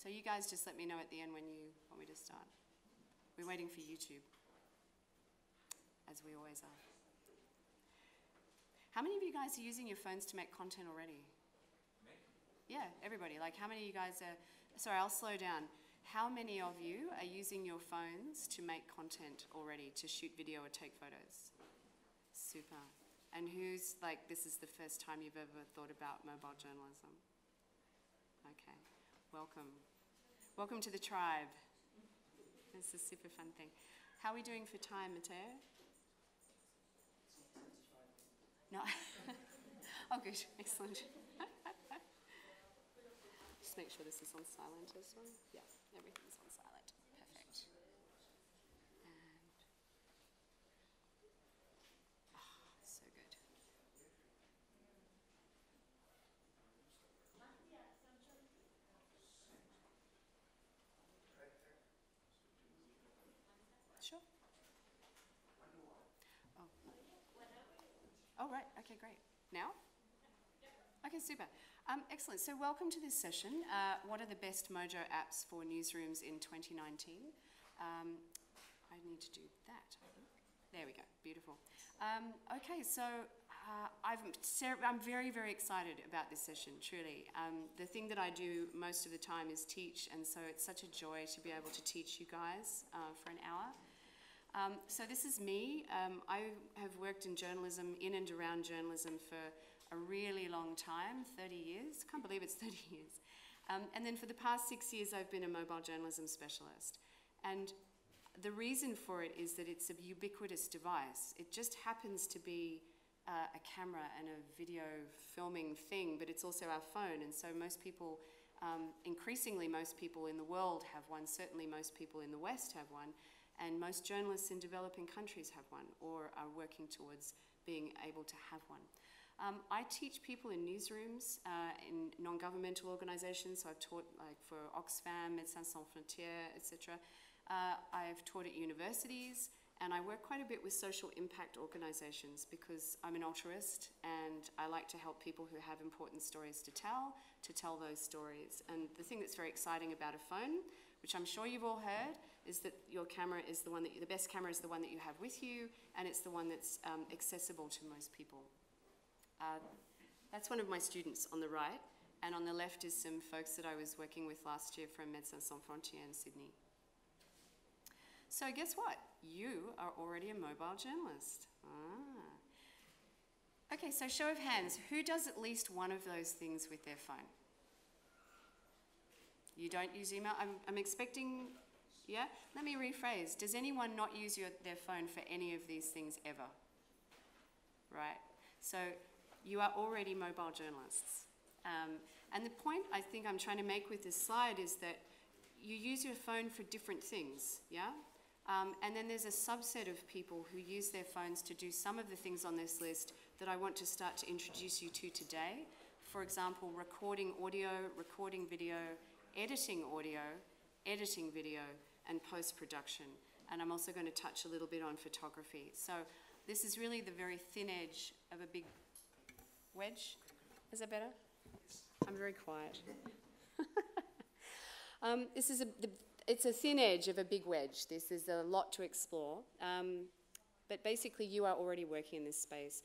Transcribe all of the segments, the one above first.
So you guys just let me know at the end when you want me to start. We're waiting for YouTube, as we always are. How many of you guys are using your phones to make content already? Me? Yeah, everybody. Like, how many of you guys are, sorry, I'll slow down. How many of you are using your phones to make content already, to shoot video or take photos? Super. And who's, like, this is the first time you've ever thought about mobile journalism? Okay, welcome. Welcome to the tribe. It's a super fun thing. How are we doing for time, Matteo? No? Oh, good, excellent. Just make sure this is on silent as well. Yeah, everything's on silent. Perfect. And, so good. Sure. Oh. Oh, right. Okay, great. Now? Okay, super. Excellent. So welcome to this session. What are the best Mojo apps for newsrooms in 2019? I need to do that, I think. There we go. Beautiful. Okay, so I'm very, very excited about this session, truly. The thing that I do most of the time is teach, and so it's such a joy to be able to teach you guys for an hour. So this is me. I have worked in journalism, in and around journalism for a really long time, 30 years. Can't believe it's 30 years. And then for the past 6 years, I've been a mobile journalism specialist. And the reason for it is that it's a ubiquitous device. It just happens to be a camera and a video filming thing, but it's also our phone. And so most people, increasingly most people in the world have one. Certainly most people in the West have one. And most journalists in developing countries have one or are working towards being able to have one. I teach people in newsrooms, in non-governmental organizations. So I've taught like for Oxfam, Médecins Sans Frontières, etc. I've taught at universities, and I work quite a bit with social impact organizations because I'm an altruist and I like to help people who have important stories to tell those stories. And the thing that's very exciting about a phone, which I'm sure you've all heard, is that your camera is the one that the best camera is the one that you have with you, and it's the one that's accessible to most people. That's one of my students on the right, and on the left is some folks that I was working with last year from Médecins Sans Frontières in Sydney. So guess what? You are already a mobile journalist. Okay, so show of hands, who does at least one of those things with their phone? You don't use email? I'm expecting, yeah? Let me rephrase. Does anyone not use their phone for any of these things ever? Right, so you are already mobile journalists. And the point I think I'm trying to make with this slide is that you use your phone for different things, yeah? And then there's a subset of people who use their phones to do some of the things on this list that I want to start to introduce you to today. For example, recording audio, recording video, editing audio, editing video, and post-production. And I'm also going to touch a little bit on photography. So this is really the very thin edge of a big wedge. Is that better? I'm very quiet. It's a thin edge of a big wedge. This is a lot to explore. But basically, you are already working in this space.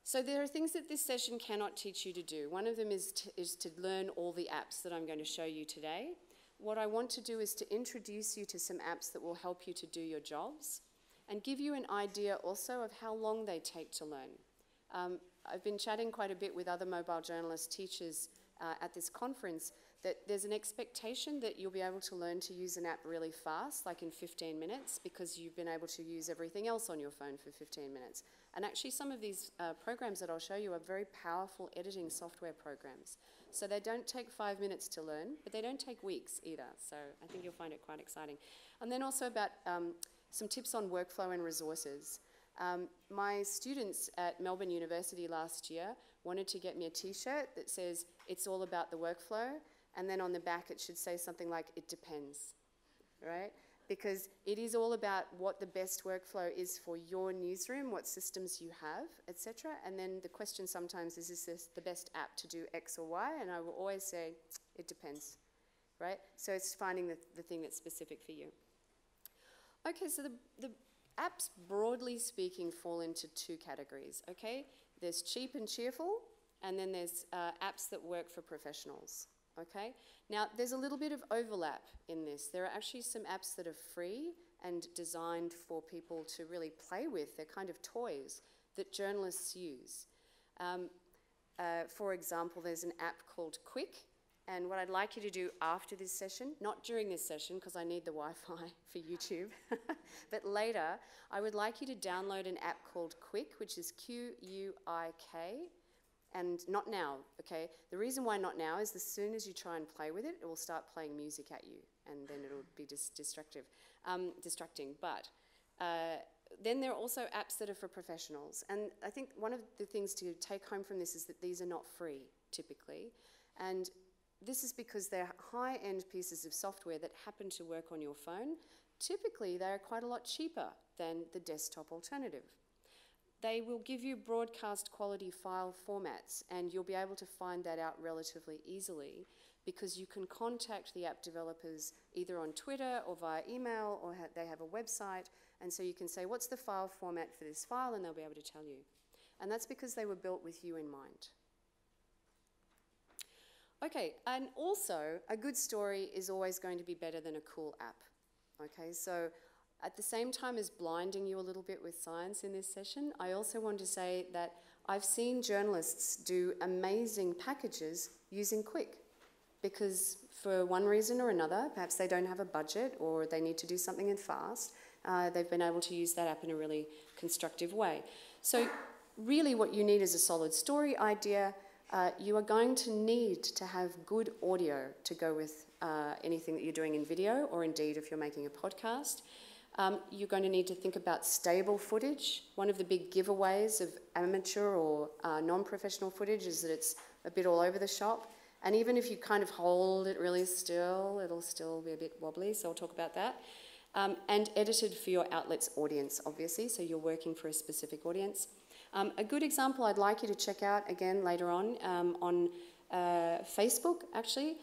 So there are things that this session cannot teach you to do. One of them is to learn all the apps that I'm going to show you today. What I want to do is to introduce you to some apps that will help you to do your jobs and give you an idea also of how long they take to learn. I've been chatting quite a bit with other mobile journalist teachers at this conference that there's an expectation that you'll be able to learn to use an app really fast, like in 15 minutes, because you've been able to use everything else on your phone for 15 minutes. And actually some of these programs that I'll show you are very powerful editing software programs. So they don't take 5 minutes to learn, but they don't take weeks either. So I think you'll find it quite exciting. And then also about some tips on workflow and resources. My students at Melbourne University last year wanted to get me a t-shirt that says, "It's all about the workflow," and then on the back it should say something like, "It depends," right? Because it is all about what the best workflow is for your newsroom, what systems you have, etc. And then the question sometimes is this the best app to do X or Y? And I will always say, it depends. right? So it's finding the thing that's specific for you. Okay, so the apps, broadly speaking, fall into two categories, okay? There's cheap and cheerful, and then there's apps that work for professionals, okay? Now, there's a little bit of overlap in this. There are actually some apps that are free and designed for people to really play with. They're kind of toys that journalists use. For example, there's an app called Quick, and what I'd like you to do after this session, not during this session because I need the Wi-Fi for YouTube, but later, I would like you to download an app called Quick, which is Q-U-I-K, and not now, okay? The reason why not now is as soon as you try and play with it, it will start playing music at you, and then it'll be distracting. But then there are also apps that are for professionals, and I think one of the things to take home from this is that these are not free, typically, and this is because they're high-end pieces of software that happen to work on your phone. Typically, they are quite a lot cheaper than the desktop alternative. They will give you broadcast quality file formats, and you'll be able to find that out relatively easily because you can contact the app developers either on Twitter or via email, or they have a website, and so you can say, what's the file format for this file, and they'll be able to tell you. And that's because they were built with you in mind. Okay, and also, a good story is always going to be better than a cool app. Okay, so at the same time as blinding you a little bit with science in this session, I also want to say that I've seen journalists do amazing packages using Quick, because for one reason or another, perhaps they don't have a budget or they need to do something in fast, they've been able to use that app in a really constructive way. So really what you need is a solid story idea. You are going to need to have good audio to go with anything that you're doing in video, or indeed if you're making a podcast. You're going to need to think about stable footage. One of the big giveaways of amateur or non-professional footage is that it's a bit all over the shop. And even if you kind of hold it really still, it'll still be a bit wobbly, so I'll talk about that. And edited for your outlet's audience, obviously, so you're working for a specific audience. A good example I'd like you to check out again later on Facebook, actually.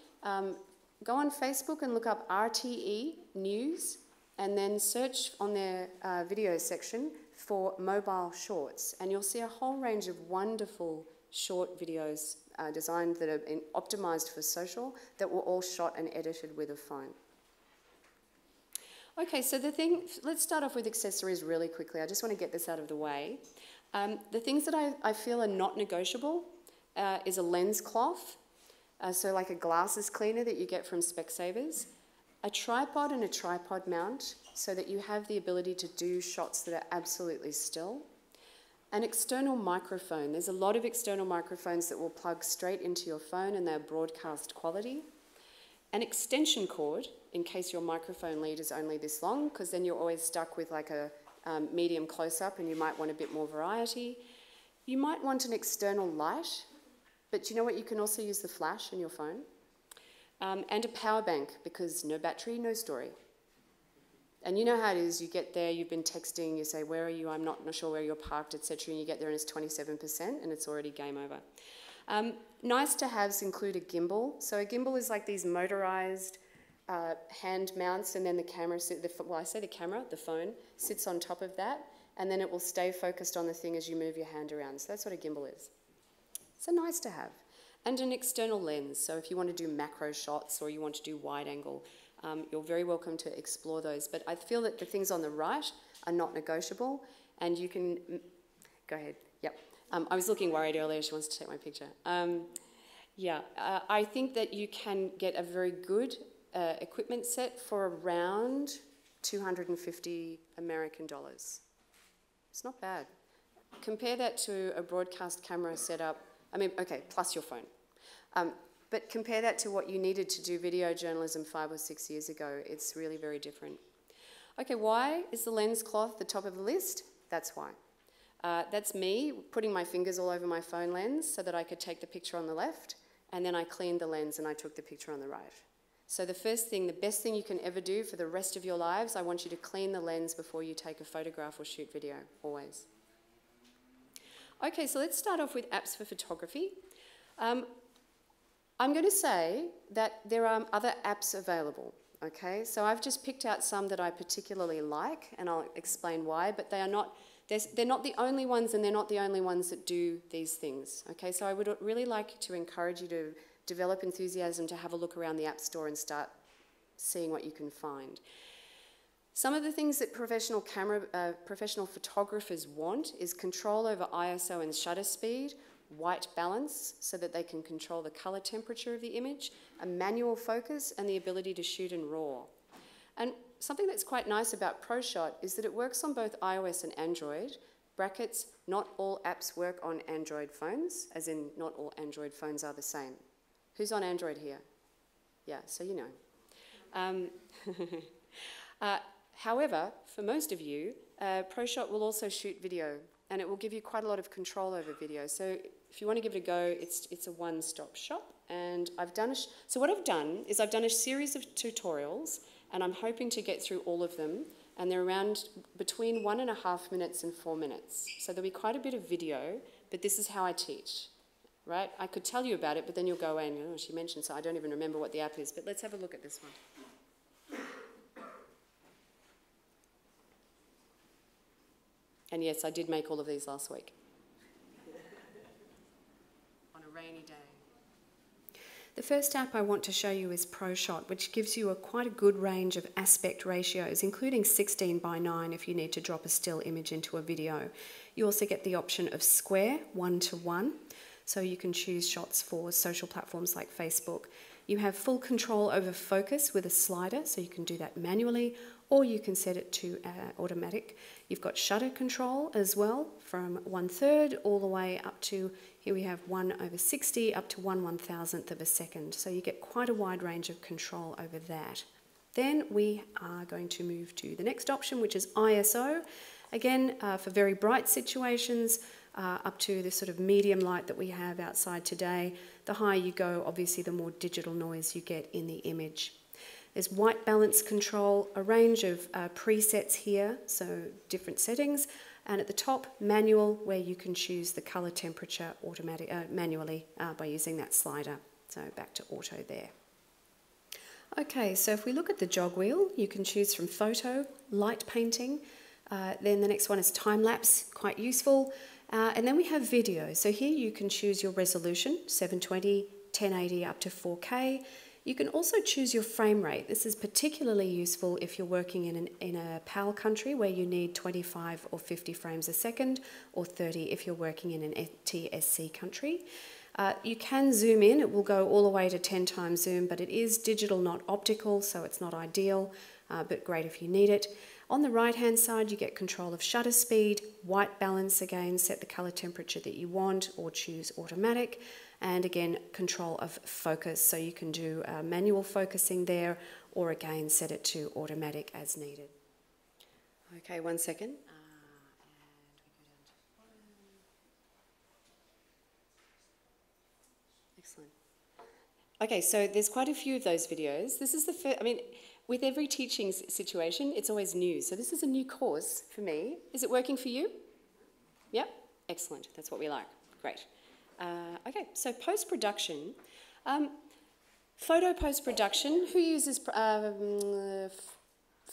Go on Facebook and look up RTE News, and then search on their video section for mobile shorts, and you'll see a whole range of wonderful short videos designed that are optimized for social that were all shot and edited with a phone. Okay, so let's start off with accessories really quickly. I just want to get this out of the way. The things that I feel are not negotiable is a lens cloth, so like a glasses cleaner that you get from Specsavers, a tripod and a tripod mount so that you have the ability to do shots that are absolutely still, an external microphone. There's a lot of external microphones that will plug straight into your phone and they're broadcast quality, an extension cord in case your microphone lead is only this long, because then you're always stuck with like a medium close-up and you might want a bit more variety. You might want an external light, but you know what? You can also use the flash in your phone. And a power bank, because no battery, no story. And you know how it is, you get there, you've been texting, you say, where are you? I'm not sure where you're parked, etc. And you get there and it's 27% and it's already game over. Nice to haves include a gimbal. So a gimbal is like these motorized hand mounts, and then the camera, well, I say the camera, the phone, sits on top of that, and then it will stay focused on the thing as you move your hand around. So that's what a gimbal is. So nice to have. And an external lens. So if you want to do macro shots or you want to do wide angle, you're very welcome to explore those. But I feel that the things on the right are not negotiable, and you can, go ahead, yep. I was looking worried earlier, she wants to take my picture. I think that you can get a very good equipment set for around $250 American. It's not bad. Compare that to a broadcast camera setup, plus your phone. But compare that to what you needed to do video journalism 5 or 6 years ago. It's really very different. Okay, why is the lens cloth the top of the list? That's why. That's me putting my fingers all over my phone lens so that I could take the picture on the left, and then I cleaned the lens and I took the picture on the right. So the best thing you can ever do for the rest of your lives, I want you to clean the lens before you take a photograph or shoot video, always. Okay, so let's start off with apps for photography. I'm going to say that there are other apps available, okay? So I've just picked out some that I particularly like, and I'll explain why, but they're not the only ones, and they're not the only ones that do these things, okay? So I would really like to encourage you to develop enthusiasm to have a look around the App Store and start seeing what you can find. Some of the things that professional photographers want is control over ISO and shutter speed, white balance so that they can control the color temperature of the image, a manual focus, and the ability to shoot in RAW. And something that's quite nice about ProShot is that it works on both iOS and Android. Brackets, not all apps work on Android phones, as in not all Android phones are the same. Who's on Android here? Yeah, so you know. However, for most of you, ProShot will also shoot video, and it will give you quite a lot of control over video. So if you want to give it a go, it's a one-stop shop. And so what I've done is I've done a series of tutorials, and I'm hoping to get through all of them. And they're around between 1.5 minutes and 4 minutes. So there'll be quite a bit of video, but this is how I teach, right? I could tell you about it, but then you'll go away and, oh, she mentioned, so I don't even remember what the app is. But let's have a look at this one. And yes, I did make all of these last week. On a rainy day. The first app I want to show you is ProShot, which gives you quite a good range of aspect ratios, including 16:9 if you need to drop a still image into a video. You also get the option of square, 1:1, so you can choose shots for social platforms like Facebook. You have full control over focus with a slider, so you can do that manually, or you can set it to automatic. You've got shutter control as well, from 1/3 all the way up to, here we have 1/60 up to 1/1000th of a second. So you get quite a wide range of control over that. Then we are going to move to the next option, which is ISO. Again, for very bright situations, up to the sort of medium light that we have outside today. The higher you go, obviously, the more digital noise you get in the image. There's white balance control, a range of presets here, so different settings. And at the top, manual, where you can choose the color temperature manually by using that slider. So back to auto there. Okay, so if we look at the jog wheel, you can choose from photo, light painting. Then the next one is time-lapse, quite useful. And then we have video. So here you can choose your resolution, 720, 1080 up to 4K. You can also choose your frame rate. This is particularly useful if you're working in a PAL country where you need 25 or 50 frames a second, or 30 if you're working in an NTSC country. You can zoom in. It will go all the way to 10 times zoom, but it is digital, not optical, so it's not ideal, but great if you need it. On the right-hand side, you get control of shutter speed, white balance, again, set the color temperature that you want, or choose automatic. And again, control of focus, so you can do manual focusing there, or again, set it to automatic as needed. Okay, 1 second. Excellent. Okay, so there's quite a few of those videos. This is the first, with every teaching situation, it's always new. So this is a new course for me. Is it working for you? Yep, excellent. That's what we like. Great. Okay, so post-production. Photo post-production, who uses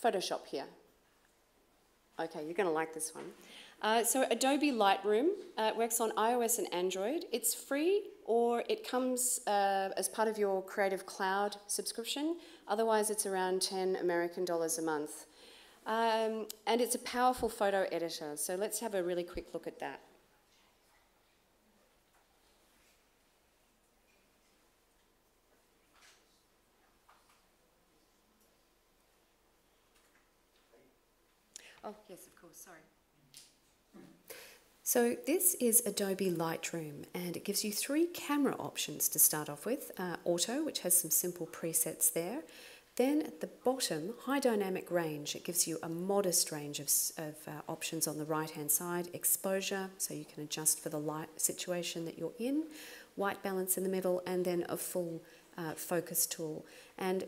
Photoshop here? Okay, you're going to like this one. So Adobe Lightroom works on iOS and Android. It's free, or it comes as part of your Creative Cloud subscription. Otherwise, it's around $10 American a month. And it's a powerful photo editor. So let's have a really quick look at that. Oh, yes, of course, sorry. So this is Adobe Lightroom, and it gives you 3 camera options to start off with. Auto, which has some simple presets there. Then at the bottom, high dynamic range. It gives you a modest range of options on the right-hand side. Exposure, so you can adjust for the light situation that you're in. White balance in the middle, and then a full focus tool. And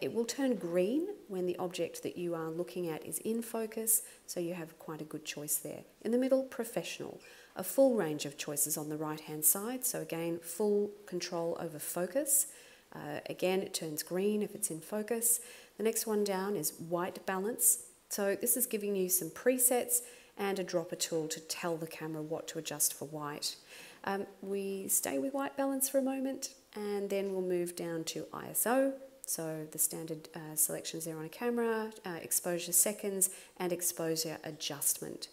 it will turn green when the object that you are looking at is in focus, so you have quite a good choice there. In the middle, professional. a full range of choices on the right-hand side. So again, full control over focus. Again, it turns green if it's in focus. The next one down is white balance. So this is giving you some presets and a dropper tool to tell the camera what to adjust for white. We stay with white balance for a moment, and then we'll move down to ISO. So the standard selections there on a camera, exposure seconds, and exposure adjustment.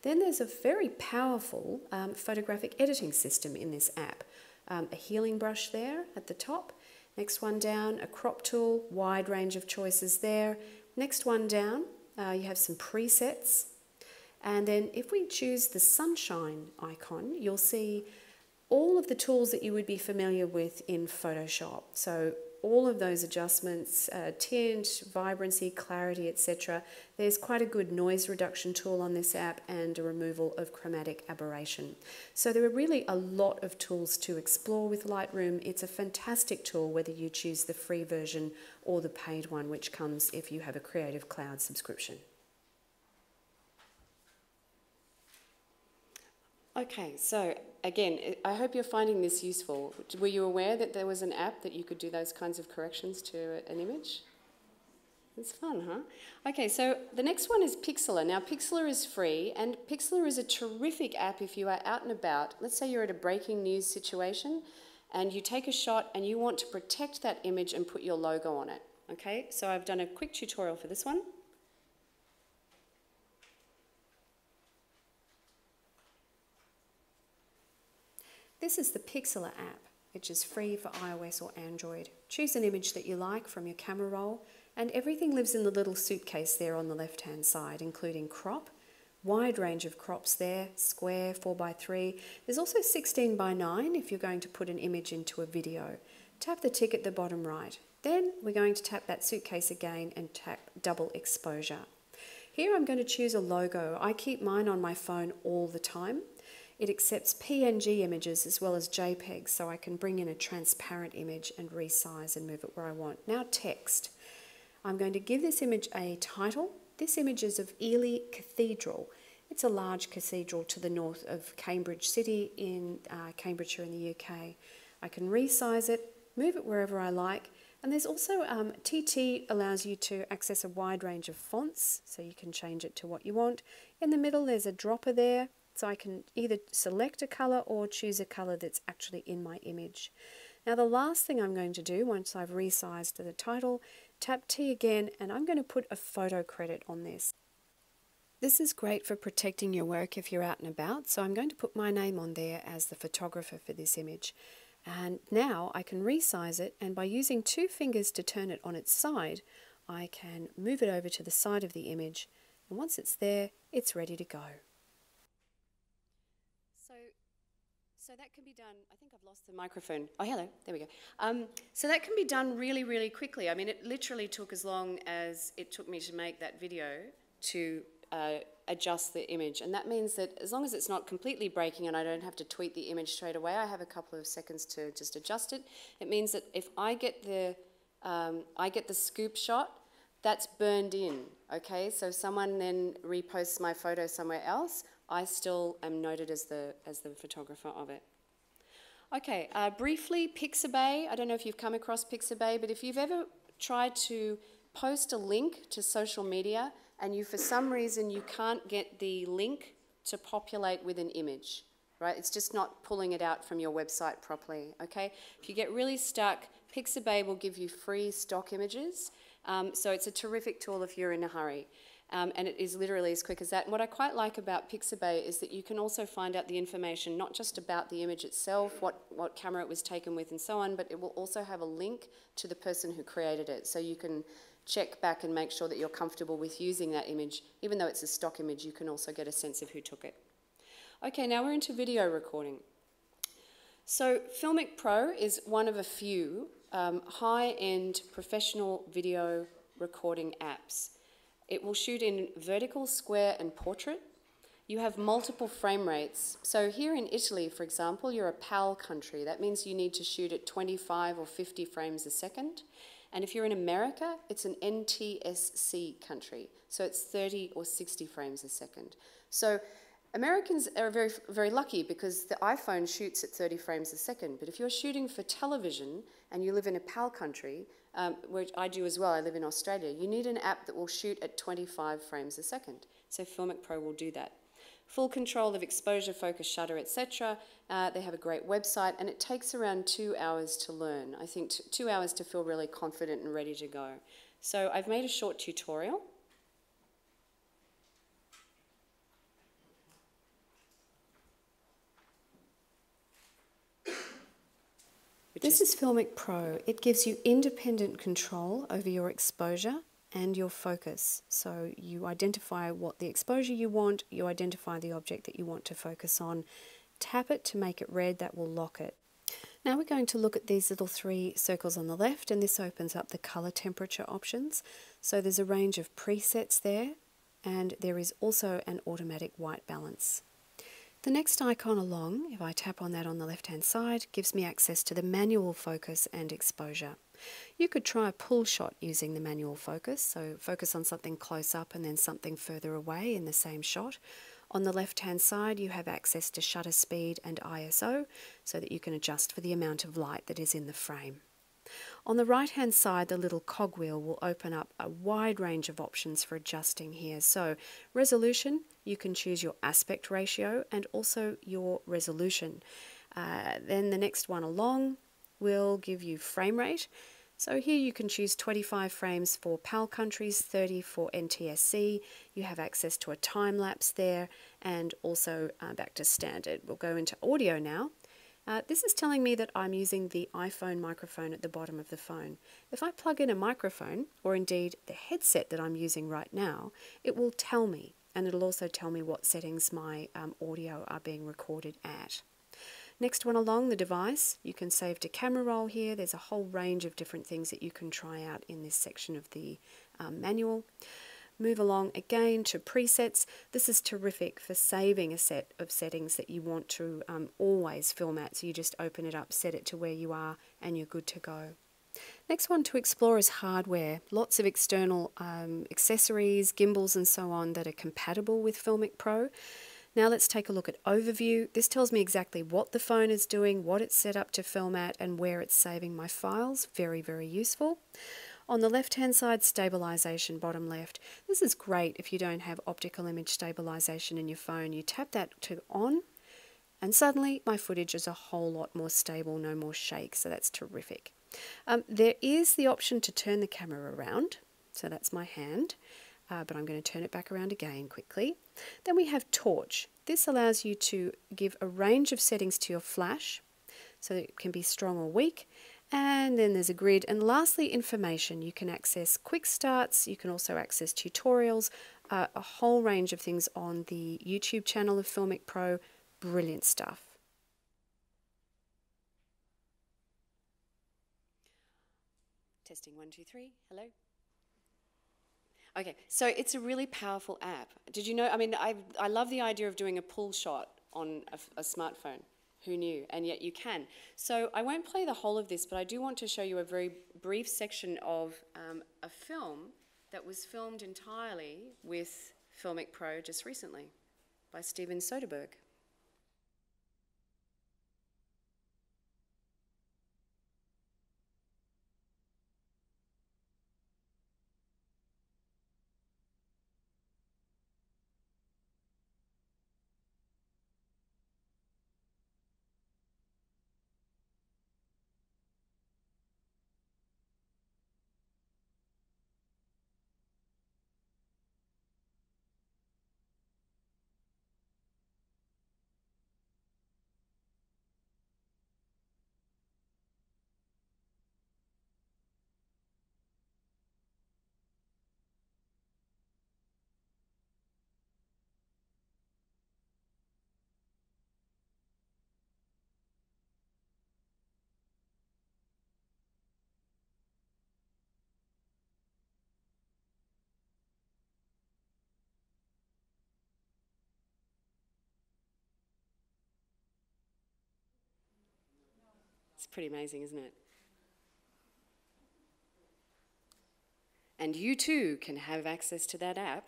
Then there's a very powerful photographic editing system in this app. A healing brush there at the top. Next one down, a crop tool, wide range of choices there. Next one down, you have some presets. And then if we choose the sunshine icon, you'll see all of the tools that you would be familiar with in Photoshop. So all of those adjustments, tint, vibrancy, clarity, etc. There's quite a good noise reduction tool on this app and a removal of chromatic aberration. So there are really a lot of tools to explore with Lightroom. It's a fantastic tool whether you choose the free version or the paid one, which comes if you have a Creative Cloud subscription. Okay, so again, I hope you're finding this useful. Were you aware that there was an app that you could do those kinds of corrections to an image? It's fun, huh? Okay, so the next one is Pixlr. Now, Pixlr is free, and Pixlr is a terrific app if you are out and about. Let's say you're at a breaking news situation, and you take a shot, and you want to protect that image and put your logo on it. Okay, so I've done a quick tutorial for this one. This is the Pixlr app, which is free for iOS or Android. Choose an image that you like from your camera roll, and everything lives in the little suitcase there on the left-hand side, including crop, wide range of crops there, square, 4:3. There's also 16:9 if you're going to put an image into a video. Tap the tick at the bottom right. Then we're going to tap that suitcase again and tap double exposure. Here I'm going to choose a logo. I keep mine on my phone all the time. It accepts PNG images as well as JPEGs, so I can bring in a transparent image and resize and move it where I want. Now text. I'm going to give this image a title. This image is of Ely Cathedral. It's a large cathedral to the north of Cambridge City in Cambridgeshire in the UK. I can resize it, move it wherever I like, and there's also TT allows you to access a wide range of fonts, so you can change it to what you want. In the middle there's a dropper there, so I can either select a colour or choose a colour that's actually in my image. Now the last thing I'm going to do once I've resized the title, tap T again, and I'm going to put a photo credit on this. This is great for protecting your work if you're out and about, so I'm going to put my name on there as the photographer for this image. And now I can resize it, and by using two fingers to turn it on its side, I can move it over to the side of the image, and once it's there, it's ready to go. So that can be done, I think I've lost the microphone. Oh, hello, there we go. So that can be done really, really quickly. I mean, it literally took as long as it took me to make that video to adjust the image. And that means that as long as it's not completely breaking and I don't have to tweak the image straight away, I have a couple of seconds to just adjust it. It means that if I get the scoop shot, that's burned in, okay? So if someone then reposts my photo somewhere else, I still am noted as the photographer of it. Okay, briefly, Pixabay. I don't know if you've come across Pixabay, but if you've ever tried to post a link to social media and you, for some reason, you can't get the link to populate with an image, right? It's just not pulling it out from your website properly, okay? If you get really stuck, Pixabay will give you free stock images. So it's a terrific tool if you're in a hurry. And it is literally as quick as that. And what I quite like about Pixabay is that you can also find out the information, not just about the image itself, what camera it was taken with and so on, but it will also have a link to the person who created it. So you can check back and make sure that you're comfortable with using that image. Even though it's a stock image, you can also get a sense of who took it. Okay, now we're into video recording. So Filmic Pro is one of a few high-end professional video recording apps. It will shoot in vertical, square, and portrait. You have multiple frame rates. So here in Italy, for example, you're a PAL country. That means you need to shoot at 25 or 50 frames a second. And if you're in America, it's an NTSC country. So it's 30 or 60 frames a second. So Americans are very, very lucky because the iPhone shoots at 30 frames a second. But if you're shooting for television and you live in a PAL country, which I do as well, I live in Australia, you need an app that will shoot at 25 frames a second. So Filmic Pro will do that. Full control of exposure, focus, shutter, etc. They have a great website, and it takes around 2 hours to learn. I think 2 hours to feel really confident and ready to go. So I've made a short tutorial. This is Filmic Pro. It gives you independent control over your exposure and your focus. So you identify what the exposure you want, you identify the object that you want to focus on, tap it to make it red, that will lock it. Now we're going to look at these little 3 circles on the left, and this opens up the color temperature options. So there's a range of presets there, and there is also an automatic white balance. The next icon along, if I tap on that on the left-hand side, gives me access to the manual focus and exposure. You could try a pull shot using the manual focus, so focus on something close up and then something further away in the same shot. On the left-hand side, you have access to shutter speed and ISO, so that you can adjust for the amount of light that is in the frame. On the right-hand side, the little cogwheel will open up a wide range of options for adjusting here. So resolution, you can choose your aspect ratio and also your resolution. Then the next one along will give you frame rate. So here you can choose 25 frames for PAL countries, 30 for NTSC. You have access to a time-lapse there, and also back to standard. We'll go into audio now. This is telling me that I'm using the iPhone microphone at the bottom of the phone. If I plug in a microphone, or indeed the headset that I'm using right now, it will tell me, and it'll also tell me what settings my audio are being recorded at. Next one along, the device. You can save to camera roll here. There's a whole range of different things that you can try out in this section of the manual. Move along again to presets. This is terrific for saving a set of settings that you want to always film at. So you just open it up, set it to where you are, and you're good to go. Next one to explore is hardware. Lots of external accessories, gimbals and so on that are compatible with Filmic Pro. Now let's take a look at overview. This tells me exactly what the phone is doing, what it's set up to film at, and where it's saving my files. Very, very useful. On the left-hand side, stabilization, bottom left. This is great if you don't have optical image stabilization in your phone. You tap that to on, and suddenly my footage is a whole lot more stable, no more shake, so that's terrific. There is the option to turn the camera around, so that's my hand, but I'm going to turn it back around again quickly. Then we have torch. This allows you to give a range of settings to your flash, so that it can be strong or weak. And then there's a grid, and lastly information. You can access quick starts, you can also access tutorials, a whole range of things on the YouTube channel of Filmic Pro. Brilliant stuff. Testing 1, 2, 3, hello. Okay, so it's a really powerful app. Did you know, I mean, I love the idea of doing a pull shot on a smartphone. Who knew? And yet you can. So I won't play the whole of this, but I do want to show you a very brief section of a film that was filmed entirely with Filmic Pro just recently by Steven Soderbergh. It's pretty amazing, isn't it? And you too can have access to that app.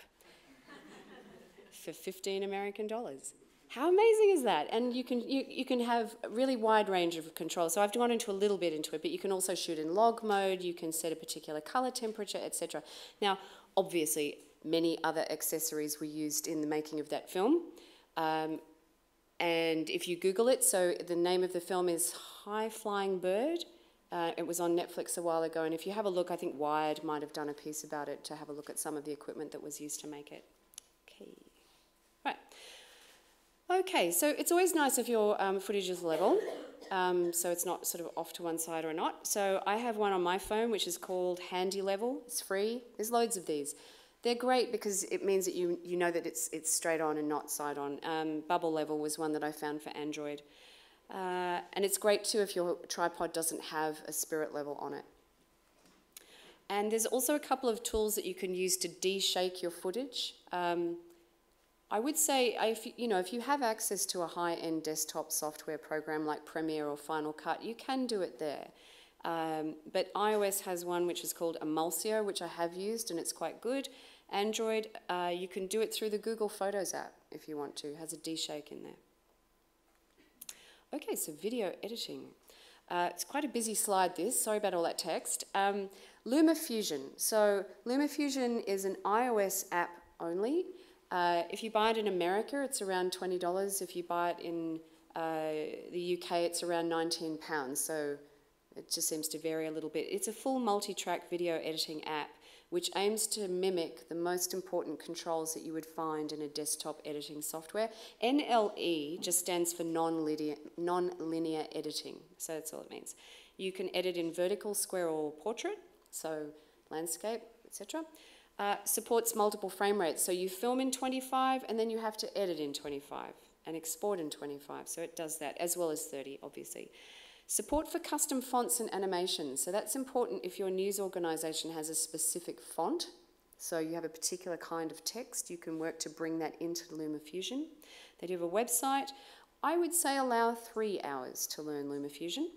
for 15 American dollars. How amazing is that? And you can have a really wide range of controls. So I've gone into a little bit into it, but you can also shoot in log mode, you can set a particular color temperature, etc. Now, obviously, many other accessories were used in the making of that film. And if you Google it, so the name of the film is High Flying Bird. It was on Netflix a while ago, and if you have a look, I think Wired might have done a piece about it to have a look at some of the equipment that was used to make it. Okay. Right. Okay, so it's always nice if your footage is level, so it's not sort of off to one side or not. So I have one on my phone which is called Handy Level. It's free. There's loads of these. They're great because it means that you know that it's straight on and not side on. Bubble Level was one that I found for Android. And it's great too if your tripod doesn't have a spirit level on it. And there's also a couple of tools that you can use to de-shake your footage. I would say if you have access to a high-end desktop software program like Premiere or Final Cut, you can do it there. But iOS has one which is called Emulsio, which I have used, and it's quite good. Android, you can do it through the Google Photos app if you want to. It has a de-shake in there. Okay, so video editing. It's quite a busy slide, this. Sorry about all that text. Luma Fusion. So Luma Fusion is an iOS app only. If you buy it in America, it's around $20. If you buy it in the UK, it's around £19. So it just seems to vary a little bit. It's a full multi-track video editing app which aims to mimic the most important controls that you would find in a desktop editing software. NLE just stands for non-linear editing, so that's all it means. You can edit in vertical, square, or portrait, so landscape, etc. Supports multiple frame rates, so you film in 25 and then you have to edit in 25 and export in 25, so it does that, as well as 30, obviously. Support for custom fonts and animations. So that's important if your news organisation has a specific font. So you have a particular kind of text, you can work to bring that into Luma Fusion. They do have a website. I would say allow 3 hours to learn Luma Fusion.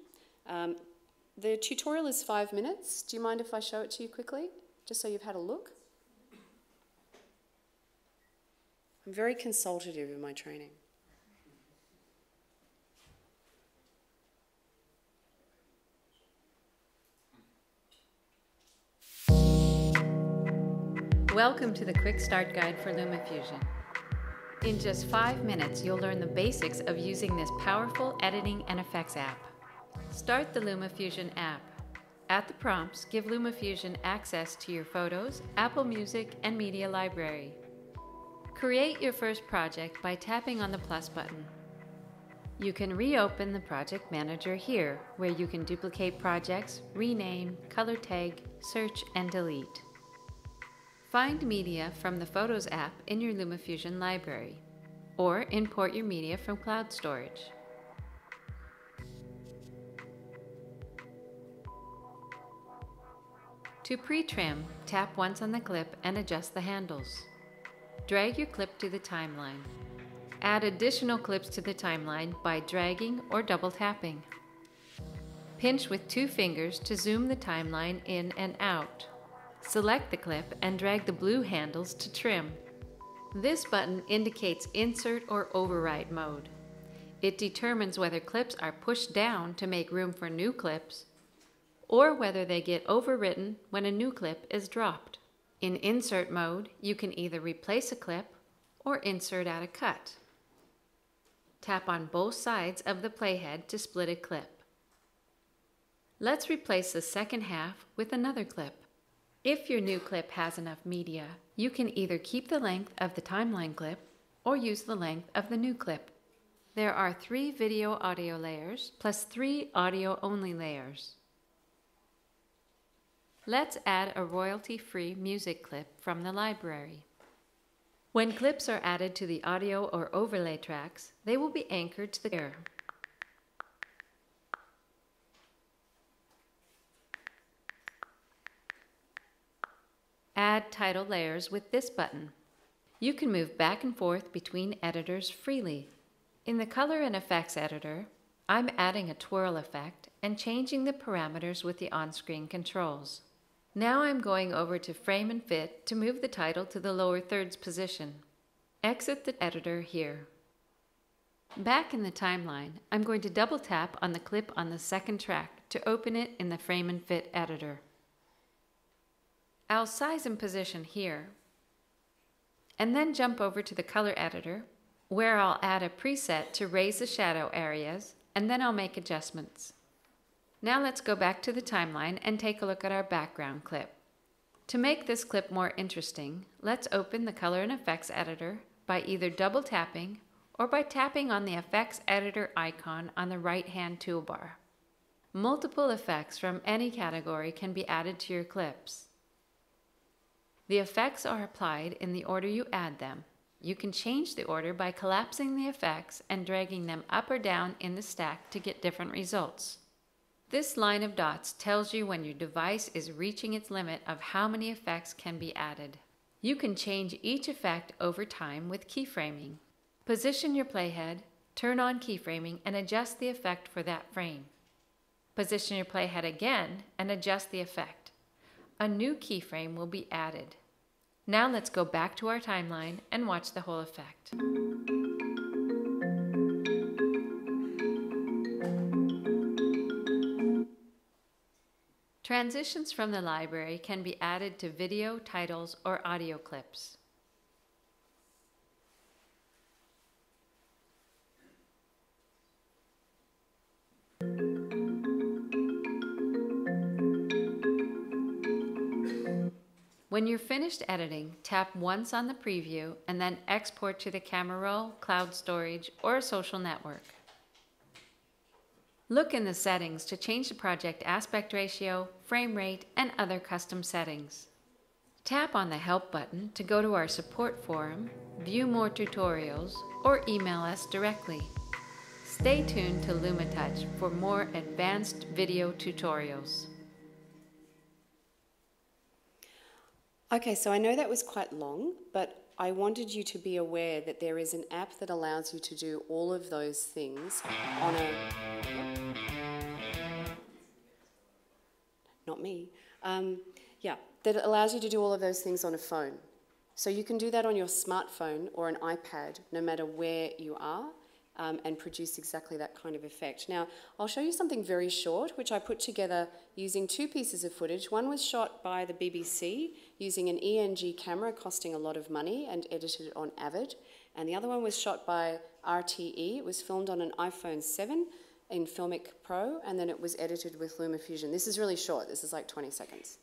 The tutorial is 5 minutes. Do you mind if I show it to you quickly, just so you've had a look? I'm very consultative in my training. Welcome to the Quick Start Guide for Luma Fusion. In just 5 minutes, you'll learn the basics of using this powerful editing and effects app. Start the Luma Fusion app. At the prompts, give Luma Fusion access to your photos, Apple Music, and media library. Create your first project by tapping on the plus button. You can reopen the project manager here, where you can duplicate projects, rename, color tag, search, and delete. Find media from the Photos app in your Luma Fusion library, or import your media from cloud storage. To pre-trim, tap once on the clip and adjust the handles. Drag your clip to the timeline. Add additional clips to the timeline by dragging or double tapping. Pinch with 2 fingers to zoom the timeline in and out. Select the clip and drag the blue handles to trim. This button indicates insert or override mode. It determines whether clips are pushed down to make room for new clips, or whether they get overwritten when a new clip is dropped. In insert mode, you can either replace a clip or insert at a cut. Tap on both sides of the playhead to split a clip. Let's replace the second half with another clip. If your new clip has enough media, you can either keep the length of the timeline clip or use the length of the new clip. There are 3 video-audio layers plus 3 audio-only layers. Let's add a royalty-free music clip from the library. When clips are added to the audio or overlay tracks, they will be anchored to the layer. Add title layers with this button. You can move back and forth between editors freely. In the Color and Effects editor, I'm adding a twirl effect and changing the parameters with the on-screen controls. Now I'm going over to Frame and Fit to move the title to the lower thirds position. Exit the editor here. Back in the timeline, I'm going to double tap on the clip on the second track to open it in the Frame and Fit editor. I'll size and position here, and then jump over to the color editor, where I'll add a preset to raise the shadow areas, and then I'll make adjustments. Now let's go back to the timeline and take a look at our background clip. To make this clip more interesting, let's open the Color and Effects editor by either double tapping or by tapping on the Effects editor icon on the right-hand toolbar. Multiple effects from any category can be added to your clips. The effects are applied in the order you add them. You can change the order by collapsing the effects and dragging them up or down in the stack to get different results. This line of dots tells you when your device is reaching its limit of how many effects can be added. You can change each effect over time with keyframing. Position your playhead, turn on keyframing, and adjust the effect for that frame. Position your playhead again and adjust the effect. A new keyframe will be added. Now let's go back to our timeline and watch the whole effect. Transitions from the library can be added to video, titles, or audio clips. When you're finished editing, tap once on the preview and then export to the camera roll, cloud storage, or a social network. Look in the settings to change the project aspect ratio, frame rate, and other custom settings. Tap on the Help button to go to our support forum, view more tutorials, or email us directly. Stay tuned to LumaTouch for more advanced video tutorials. Okay, so I know that was quite long, but I wanted you to be aware that there is an app that allows you to do all of those things on a... Not me. That allows you to do all of those things on a phone. So you can do that on your smartphone or an iPad, no matter where you are, and produce exactly that kind of effect. Now, I'll show you something very short, which I put together using two pieces of footage. One was shot by the BBC using an ENG camera costing a lot of money and edited on Avid. And the other one was shot by RTE. It was filmed on an iPhone 7 in Filmic Pro, and then it was edited with Luma Fusion. This is really short. This is like 20 seconds.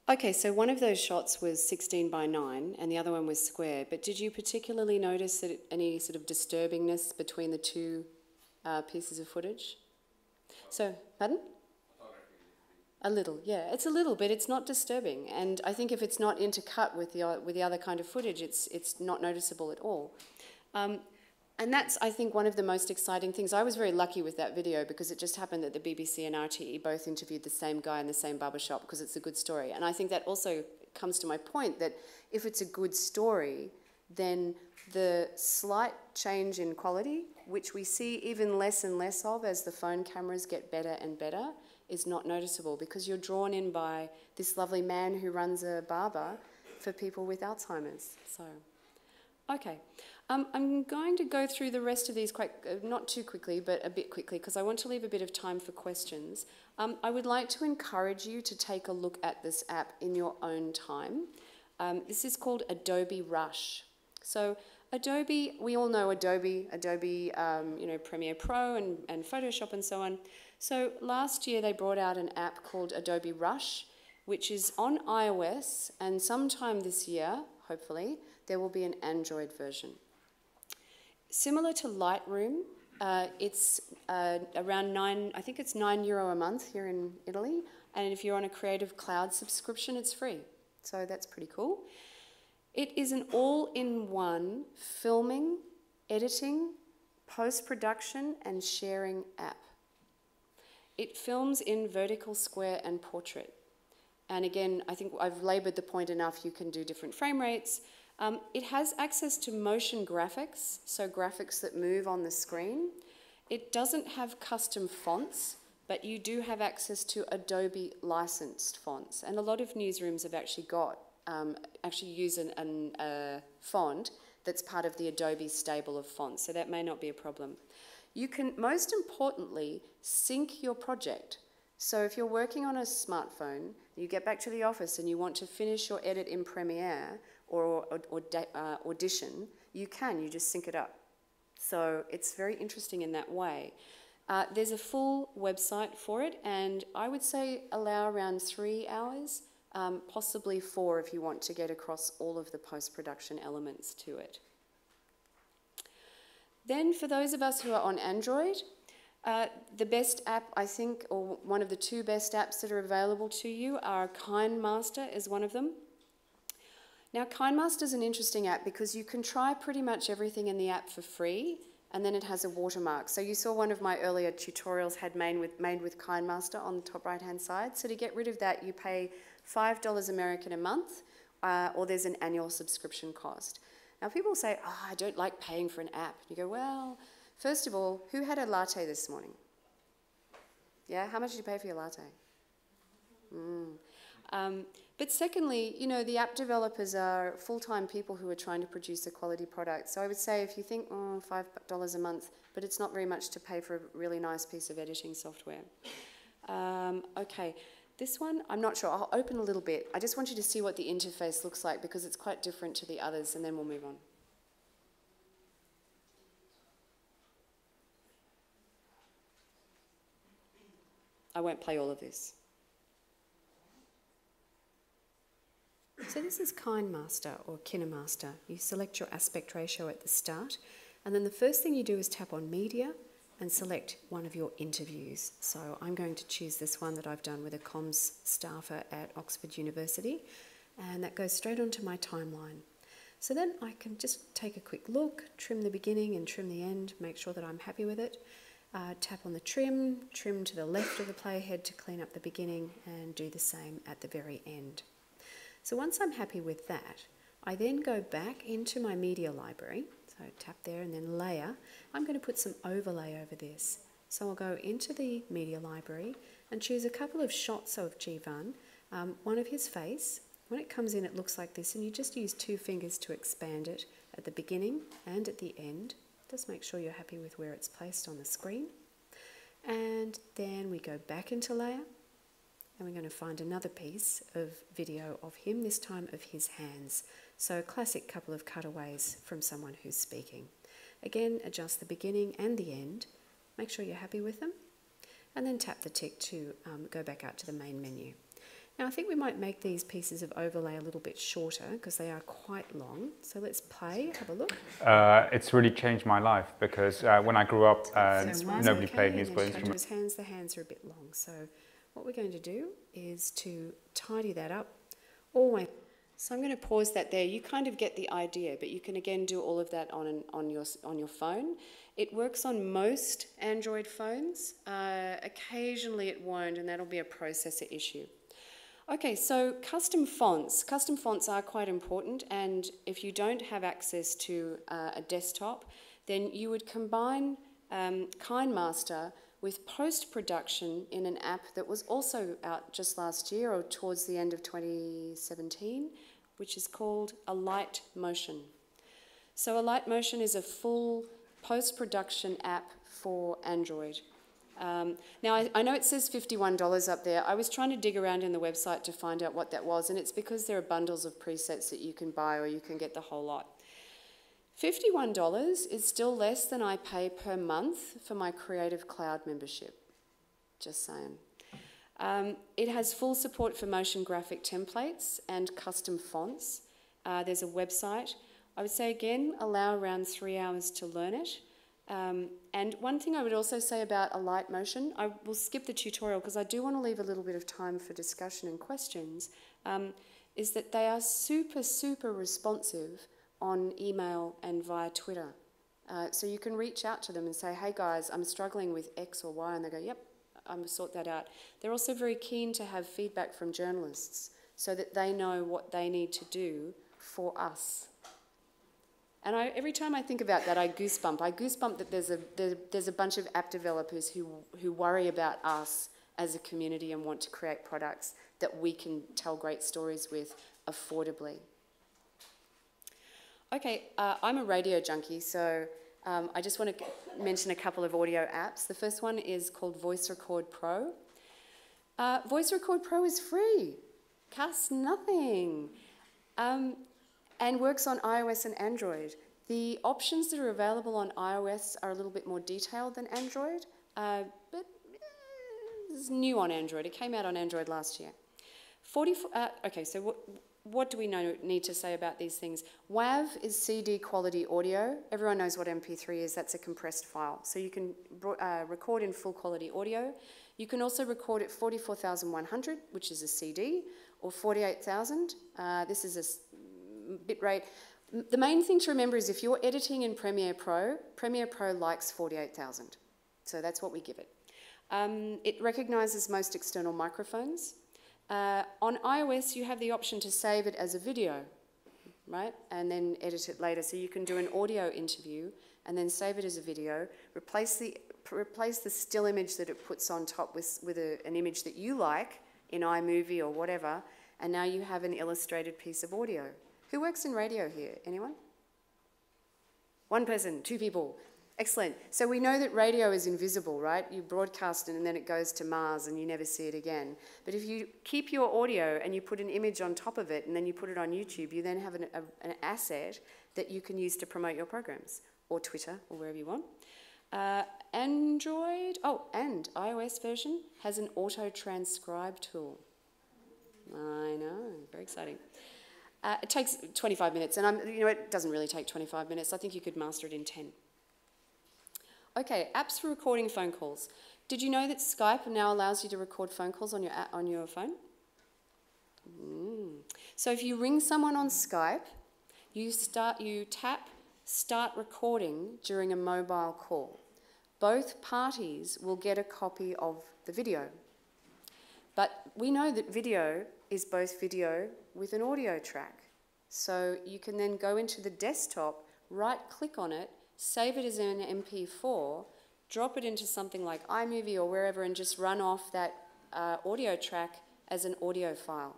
Okay, so one of those shots was 16 by 9 and the other one was square, but did you particularly notice that any sort of disturbingness between the two pieces of footage? So, pardon? A little, yeah. It's a little bit, it's not disturbing, and I think if it's not intercut with the other kind of footage, it's not noticeable at all. And that's, I think, one of the most exciting things. I was very lucky with that video because it just happened that the BBC and RTE both interviewed the same guy in the same barbershop because it's a good story. And I think that also comes to my point that if it's a good story, then the slight change in quality, which we see even less and less of as the phone cameras get better and better, is not noticeable because you're drawn in by this lovely man who runs a barber for people with Alzheimer's. So, okay. I'm going to go through the rest of these quite, not too quickly, but a bit quickly, because I want to leave a bit of time for questions. I would like to encourage you to take a look at this app in your own time. This is called Adobe Rush. So Adobe, we all know Adobe, Premiere Pro and Photoshop and so on. So last year they brought out an app called Adobe Rush, which is on iOS, and sometime this year, hopefully, there will be an Android version. Similar to Lightroom, it's around I think it's €9 a month here in Italy, and if you're on a Creative Cloud subscription, it's free. So that's pretty cool. It is an all-in-one filming, editing, post-production, and sharing app. It films in vertical, square, and portrait. And again, I think I've laboured the point enough, you can do different frame rates. It has access to motion graphics, so graphics that move on the screen. It doesn't have custom fonts, but you do have access to Adobe licensed fonts. And a lot of newsrooms have actually use a font that's part of the Adobe stable of fonts, so that may not be a problem. You can, most importantly, sync your project. So if you're working on a smartphone, you get back to the office and you want to finish your edit in Premiere or Audition, you just sync it up. So it's very interesting in that way. There's a full website for it, and I would say allow around 3 hours, possibly 4 if you want to get across all of the post-production elements to it. Then for those of us who are on Android, the best app, I think, or one of the 2 best apps that are available to you are KindMaster is one of them. Now, KindMaster is an interesting app because you can try pretty much everything in the app for free, and then it has a watermark. So you saw one of my earlier tutorials had made with KindMaster on the top right-hand side. So to get rid of that, you pay $5 American a month, or there's an annual subscription cost. Now, people say, oh, I don't like paying for an app. You go, well, first of all, who had a latte this morning? Yeah, how much did you pay for your latte? But secondly, the app developers are full-time people who are trying to produce a quality product. So I would say if you think, $5 a month, but it's not very much to pay for a really nice piece of editing software. Okay, this one, I'm not sure. I'll open a little bit. I just want you to see what the interface looks like because it's quite different to the others, and then we'll move on. I won't play all of this. So this is KindMaster or KineMaster. You select your aspect ratio at the start, and then the first thing you do is tap on Media and select one of your interviews. So I'm going to choose this one that I've done with a comms staffer at Oxford University, and that goes straight onto my timeline. So then I can just take a quick look, trim the beginning and trim the end, make sure that I'm happy with it. Tap on the trim to the left of the playhead to clean up the beginning, and do the same at the very end. So once I'm happy with that, I then go back into my media library. So tap there and then layer. I'm going to put some overlay over this. So I'll go into the media library and choose a couple of shots of Jivan, one of his face. When it comes in, it looks like this, and you just use 2 fingers to expand it at the beginning and at the end. Just make sure you're happy with where it's placed on the screen. And then we go back into layer, and we're going to find another piece of video of him, this time of his hands. So a classic couple of cutaways from someone who's speaking. Again, adjust the beginning and the end. Make sure you're happy with them. And then tap the tick to go back out to the main menu. Now I think we might make these pieces of overlay a little bit shorter because they are quite long. So let's play, have a look. It's really changed my life because when I grew up, nobody played musical instruments. The hands are a bit long. So what we're going to do is to tidy that up. So I'm going to pause that there. You kind of get the idea, but you can again do all of that on your phone. It works on most Android phones. Occasionally it won't, and that'll be a processor issue. Okay, so custom fonts. Custom fonts are quite important, and if you don't have access to a desktop, then you would combine KindMaster with post-production in an app that was also out just last year or towards the end of 2017, which is called a Light Motion. So a Light Motion is a full post-production app for Android. Now, I know it says $51 up there. I was trying to dig around in the website to find out what that was, and it's because there are bundles of presets that you can buy or you can get the whole lot. $51 is still less than I pay per month for my Creative Cloud membership. Just saying. It has full support for motion graphic templates and custom fonts. There's a website. I would say, again, allow around 3 hours to learn it. And one thing I would also say about a Light Motion, I will skip the tutorial because I do want to leave a little bit of time for discussion and questions, is that they are super, super responsive on email and via Twitter. So you can reach out to them and say, hey guys, I'm struggling with X or Y, and they go, yep, I'm going to sort that out. They're also very keen to have feedback from journalists so that they know what they need to do for us. And every time I think about that, I goosebump. I goosebump that there's a bunch of app developers who worry about us as a community and want to create products that we can tell great stories with affordably. Okay, I'm a radio junkie, so I just want to mention a couple of audio apps. The first one is called Voice Record Pro. Voice Record Pro is free, costs nothing. And works on iOS and Android. The options that are available on iOS are a little bit more detailed than Android, but it's new on Android. It came out on Android last year. Okay, so what do we need to say about these things? WAV is CD quality audio. Everyone knows what MP3 is. That's a compressed file. So you can record in full quality audio. You can also record at 44,100, which is a CD, or 48,000. This is a bitrate. The main thing to remember is if you're editing in Premiere Pro likes 48,000. So that's what we give it. It recognises most external microphones. On iOS, you have the option to save it as a video, right? And then edit it later. So you can do an audio interview and then save it as a video, replace the still image that it puts on top with an image that you like in iMovie or whatever, and now you have an illustrated piece of audio. Who works in radio here? Anyone? One person, 2 people. Excellent. So we know that radio is invisible, right? You broadcast it and then it goes to Mars and you never see it again. But if you keep your audio and you put an image on top of it and then you put it on YouTube, you then have an asset that you can use to promote your programs, or Twitter, or wherever you want. Android, and iOS version has an auto-transcribe tool. I know, very exciting. It takes 25 minutes, and it doesn't really take 25 minutes. I think you could master it in 10. Okay, apps for recording phone calls. Did you know that Skype now allows you to record phone calls on your phone? So if you ring someone on Skype, you tap Start Recording during a mobile call. Both parties will get a copy of the video. But we know that video is both video with an audio track. So you can then go into the desktop, right-click on it, save it as an MP4, drop it into something like iMovie or wherever, and just run off that audio track as an audio file.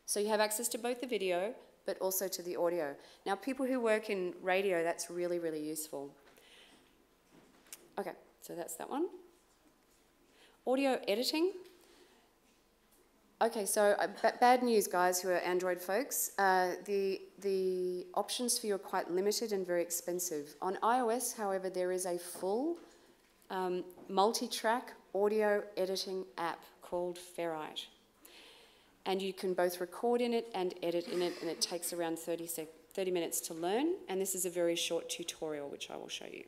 So you have access to both the video, but also to the audio. Now, people who work in radio, that's really, really useful. Okay, so that's that one. Audio editing. Okay, so bad news, guys, who are Android folks. The options for you are quite limited and very expensive. On iOS, however, there is a full multi-track audio editing app called Ferrite. And you can both record in it and edit in it, and it takes around 30 minutes to learn. And this is a very short tutorial, which I will show you.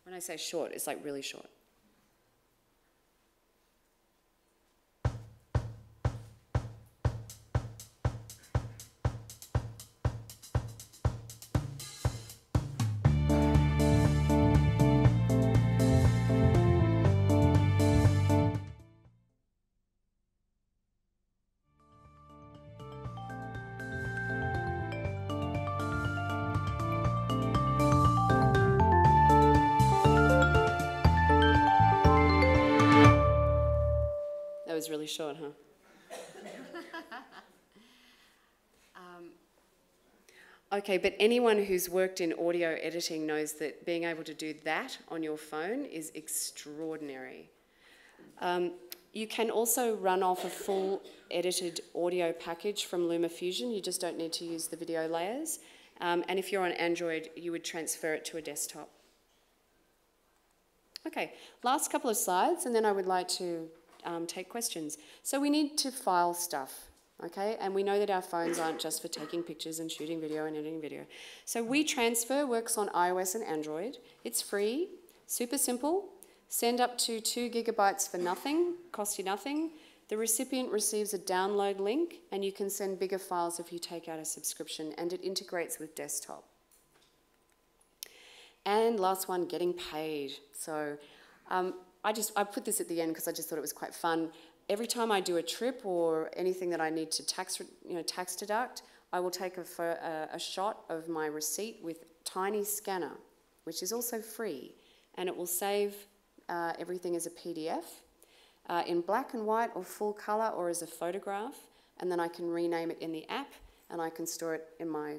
When I say short, it's like really short. was really short, huh? Okay, but anyone who's worked in audio editing knows that being able to do that on your phone is extraordinary. You can also run off a full edited audio package from Luma Fusion. You just don't need to use the video layers. And if you're on Android, you would transfer it to a desktop. Okay, last couple of slides, and then I would like to take questions. So we need to file stuff. Okay, and we know that our phones aren't just for taking pictures and shooting video and editing video. So WeTransfer works on iOS and Android. It's free, super simple. Send up to 2 gigabytes for nothing, cost you nothing. The recipient receives a download link, and you can send bigger files if you take out a subscription, and it integrates with desktop. And last one, getting paid. So I put this at the end because I just thought it was quite fun. Every time I do a trip or anything that I need to tax deduct, I will take a shot of my receipt with Tiny Scanner, which is also free, and it will save everything as a PDF in black and white or full color or as a photograph, and then I can rename it in the app, and I can store it in my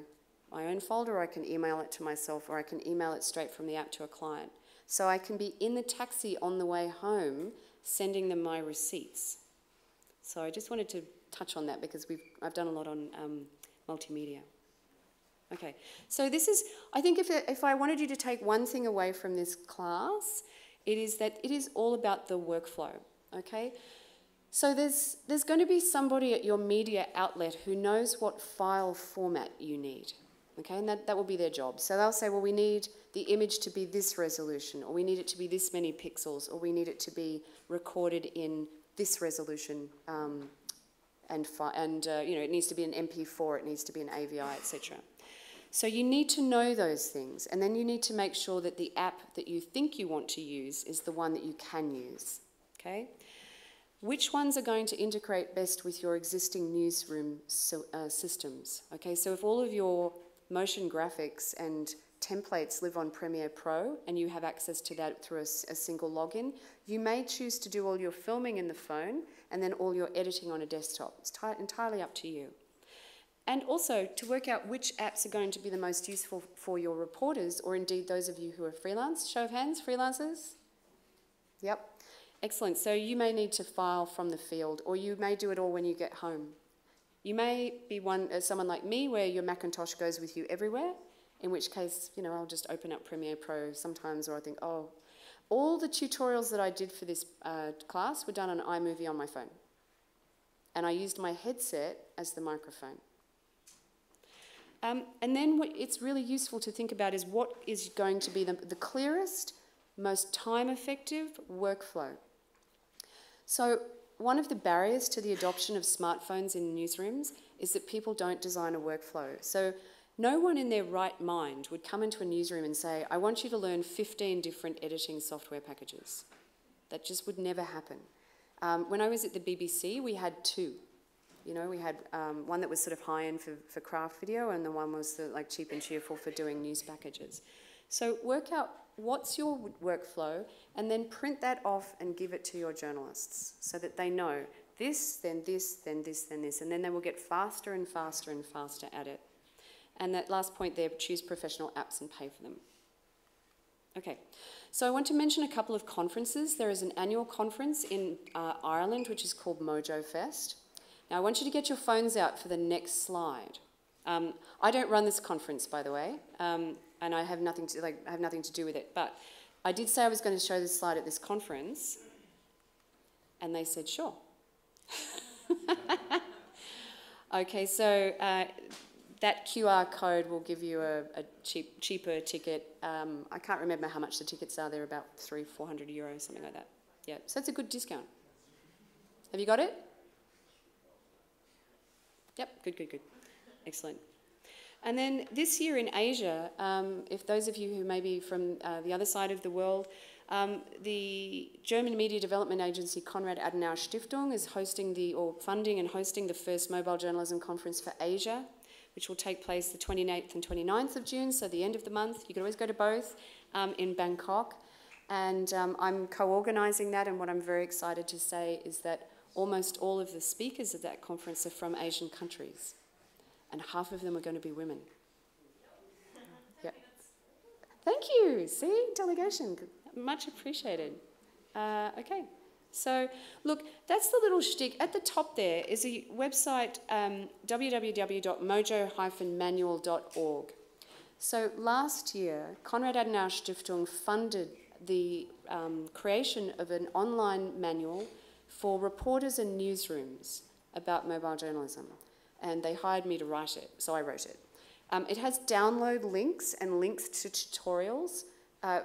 own folder, or I can email it to myself, or I can email it straight from the app to a client. So I can be in the taxi on the way home sending them my receipts. So I just wanted to touch on that because I've done a lot on multimedia. Okay, so this is, I think if I wanted you to take one thing away from this class, it is that it is all about the workflow, okay? So there's going to be somebody at your media outlet who knows what file format you need, okay? And that will be their job. So they'll say, well, we need the image to be this resolution, or we need it to be this many pixels, or we need it to be recorded in this resolution, it needs to be an MP4, it needs to be an AVI, etc. So you need to know those things, and then you need to make sure that the app that you think you want to use is the one that you can use, okay? Which ones are going to integrate best with your existing newsroom systems, okay? So if all of your motion graphics and templates live on Premiere Pro and you have access to that through a single login, you may choose to do all your filming in the phone and then all your editing on a desktop. It's entirely up to you. And also to work out which apps are going to be the most useful for your reporters, or indeed those of you who are freelance. Show of hands, freelancers? Yep, excellent. So you may need to file from the field, or you may do it all when you get home. You may be someone like me where your Macintosh goes with you everywhere, in which case, I'll just open up Premiere Pro sometimes, or I think, oh, all the tutorials that I did for this class were done on iMovie on my phone. And I used my headset as the microphone. And then what it's really useful to think about is what is going to be the clearest, most time-effective workflow. So one of the barriers to the adoption of smartphones in newsrooms is that people don't design a workflow. So no one in their right mind would come into a newsroom and say, I want you to learn 15 different editing software packages. That just would never happen. When I was at the BBC, we had two. We had one that was sort of high-end for craft video, and the one was like cheap and cheerful for doing news packages. So work out what's your workflow, and then print that off and give it to your journalists so that they know this, then this, then this, then this, and then they will get faster and faster and faster at it. And that last point there, choose professional apps and pay for them. Okay, so I want to mention a couple of conferences. There is an annual conference in Ireland, which is called Mojo Fest. Now, I want you to get your phones out for the next slide. I don't run this conference, by the way, and I have nothing to do with it. But I did say I was going to show this slide at this conference, and they said, sure. Okay, so that QR code will give you a cheaper ticket. I can't remember how much the tickets are. They're about €300-400, something like that. Yeah, so it's a good discount. Have you got it? Yep, good. Excellent. And then this year in Asia, if those of you who may be from the other side of the world, the German media development agency Konrad Adenauer Stiftung is funding and hosting the first mobile journalism conference for Asia, which will take place the 28th and 29th of June, so the end of the month. You can always go to both, in Bangkok. And I'm co-organising that, and what I'm very excited to say is that almost all of the speakers at that conference are from Asian countries, and half of them are going to be women. Yep. Thank you. See, delegation, much appreciated. Okay. So, look, that's the little shtick. At the top there is a website, www.mojo-manual.org. So last year, Konrad Adenauer Stiftung funded the creation of an online manual for reporters and newsrooms about mobile journalism. And they hired me to write it, so I wrote it. It has download links and links to tutorials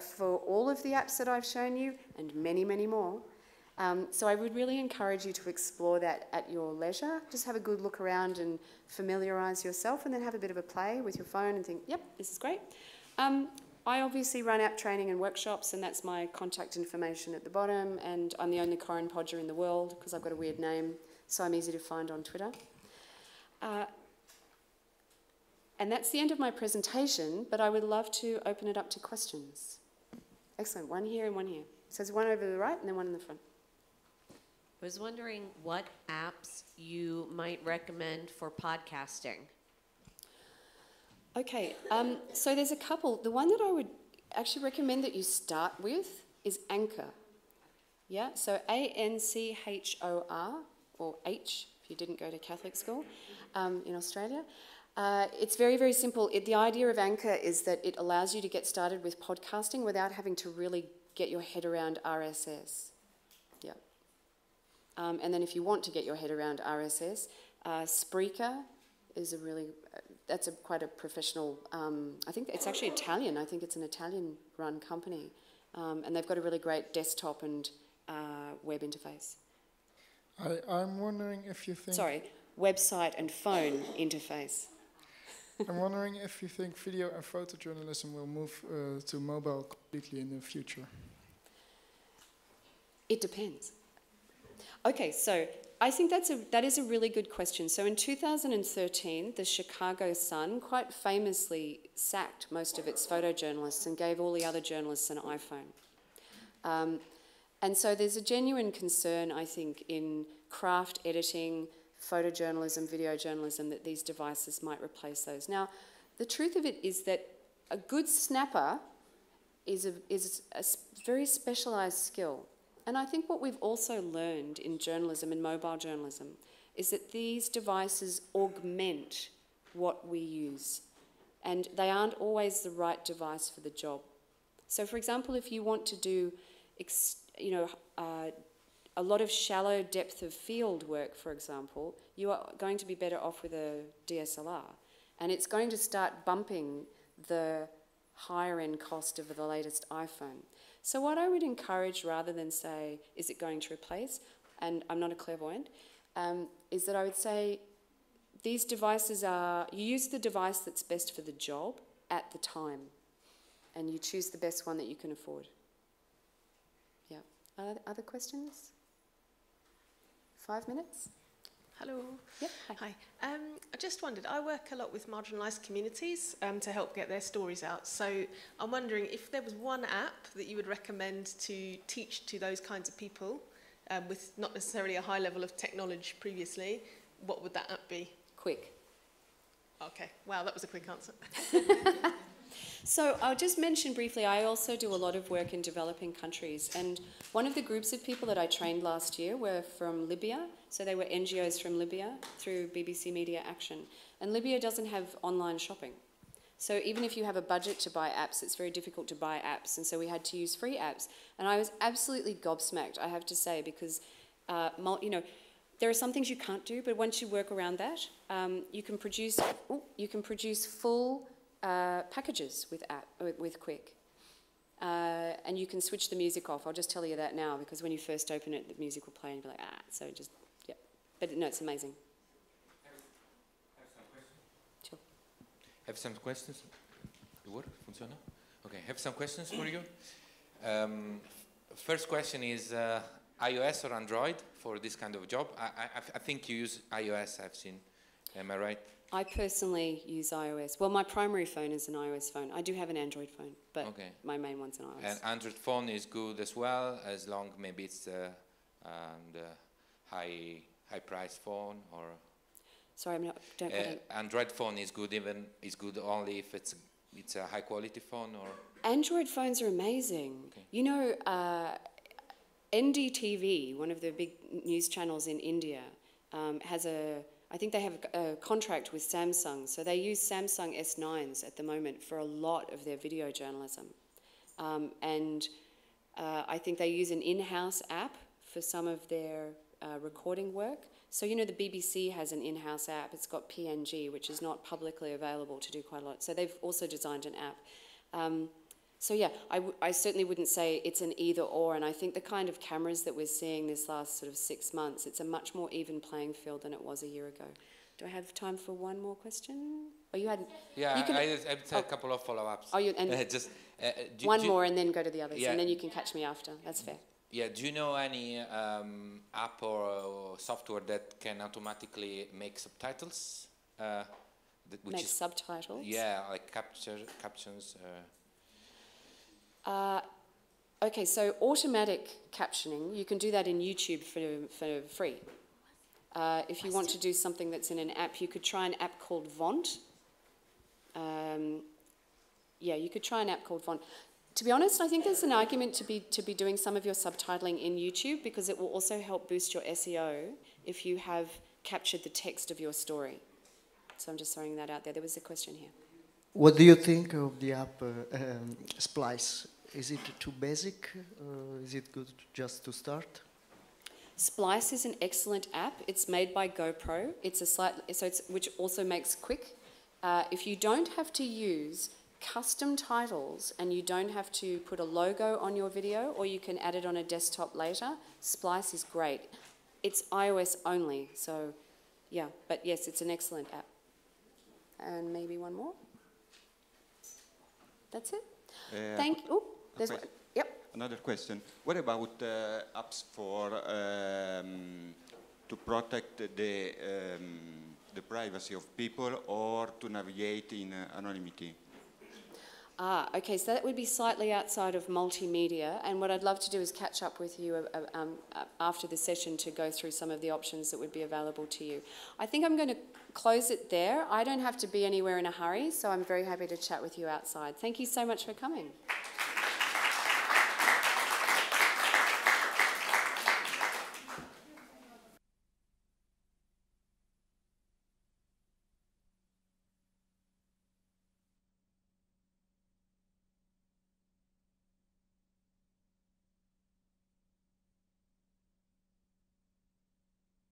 for all of the apps that I've shown you, and many, many more. So I would really encourage you to explore that at your leisure. Just have a good look around and familiarise yourself, and then have a bit of a play with your phone and think, yep, this is great. I obviously run app training and workshops, and that's my contact information at the bottom, and I'm the only Corinne Podger in the world because I've got a weird name, so I'm easy to find on Twitter. And that's the end of my presentation, but I would love to open it up to questions. Excellent, one here and one here. So there's one over the right and then one in the front. I was wondering what apps you might recommend for podcasting. Okay, so there's a couple. The one that I would actually recommend that you start with is Anchor. Yeah, so A-N-C-H-O-R, or H, if you didn't go to Catholic school in Australia. It's very, very simple. The idea of Anchor is that it allows you to get started with podcasting without having to really get your head around RSS. Yeah. And then if you want to get your head around RSS, Spreaker is a really, that's quite a professional, I think it's actually Italian. I think it's an Italian-run company. And they've got a really great desktop and web interface. I'm wondering if you think... Sorry, website and phone interface. I'm wondering if you think video and photojournalism will move to mobile completely in the future. It depends. Okay, so I think that is a really good question. So in 2013, the Chicago Sun quite famously sacked most of its photojournalists and gave all the other journalists an iPhone. And so there's a genuine concern, I think, in craft editing, photojournalism, video journalism, that these devices might replace those. Now, the truth of it is that a good snapper is a very specialised skill. And I think what we've also learned in journalism and mobile journalism is that these devices augment what we use. And they aren't always the right device for the job. So, for example, if you want to do a lot of shallow depth of field work, for example, you are going to be better off with a DSLR. And it's going to start bumping the higher end cost of the latest iPhone. So what I would encourage, rather than say, is it going to replace, and I'm not a clairvoyant, is that I would say these devices are, you use the device that's best for the job at the time, and you choose the best one that you can afford. Yeah. Other questions? 5 minutes? Hello. Yep. Hi. I just wondered, I work a lot with marginalised communities to help get their stories out. So I'm wondering if there was one app that you would recommend to teach to those kinds of people with not necessarily a high level of technology previously, what would that app be? Quick. Okay. Wow, that was a quick answer. So I'll just mention briefly, I also do a lot of work in developing countries, and one of the groups of people that I trained last year were from Libya, so they were NGOs from Libya through BBC Media Action, and Libya doesn't have online shopping. So even if you have a budget to buy apps, it's very difficult to buy apps, and so we had to use free apps, and I was absolutely gobsmacked, I have to say, because there are some things you can't do, but once you work around that, you can produce full packages with Quick. And you can switch the music off. I'll just tell you that now, because when you first open it, the music will play and be like, so just, yeah. But no, it's amazing. Sure. Have some questions? The work? Funciona? Okay, have some questions for you. First question is iOS or Android for this kind of job? I think you use iOS, I've seen. Am I right? I personally use iOS. Well, my primary phone is an iOS phone. I do have an Android phone, but my main one's an iOS. And Android phone is good as well, as long maybe it's high price phone or? Sorry, don't get it. Android phone is good only if it's a high quality phone or? Android phones are amazing. Okay. You know, NDTV, one of the big news channels in India, I think they have a contract with Samsung, so they use Samsung S9s at the moment for a lot of their video journalism. I think they use an in-house app for some of their recording work. So, you know, the BBC has an in-house app. It's got PNG, which is not publicly available to do quite a lot. So they've also designed an app. So yeah, I certainly wouldn't say it's an either or, and I think the kind of cameras that we're seeing this last sort of 6 months, it's a much more even playing field than it was a year ago. Do I have time for one more question? Oh, you had. Yeah, I've a couple of follow-ups. Oh, and just one more, and then go to the others, yeah. and then you can catch me after. That's fair. Yeah. Do you know any app or software that can automatically make subtitles? Make subtitles? Yeah, like captions. Okay, so automatic captioning, you can do that in YouTube for free. If you want to do something that's in an app, you could try an app called Vont. Yeah, you could try an app called Vont. To be honest, I think there's an argument to be doing some of your subtitling in YouTube, because it will also help boost your SEO if you have captured the text of your story. So I'm just throwing that out there. There was a question here. What do you think of the app Splice? Is it too basic, or is it good just to start? Splice is an excellent app. It's made by GoPro. Which also makes quick. If you don't have to use custom titles and you don't have to put a logo on your video, or you can add it on a desktop later, Splice is great. It's iOS only, so yeah. But yes, it's an excellent app. And maybe one more. That's it. Thank you. Oh, there's one. Yep. Another question. What about apps for to protect the privacy of people or to navigate in anonymity? Okay, so that would be slightly outside of multimedia, and what I'd love to do is catch up with you after the session to go through some of the options that would be available to you. I think I'm going to close it there. I don't have to be anywhere in a hurry, so I'm very happy to chat with you outside. Thank you so much for coming.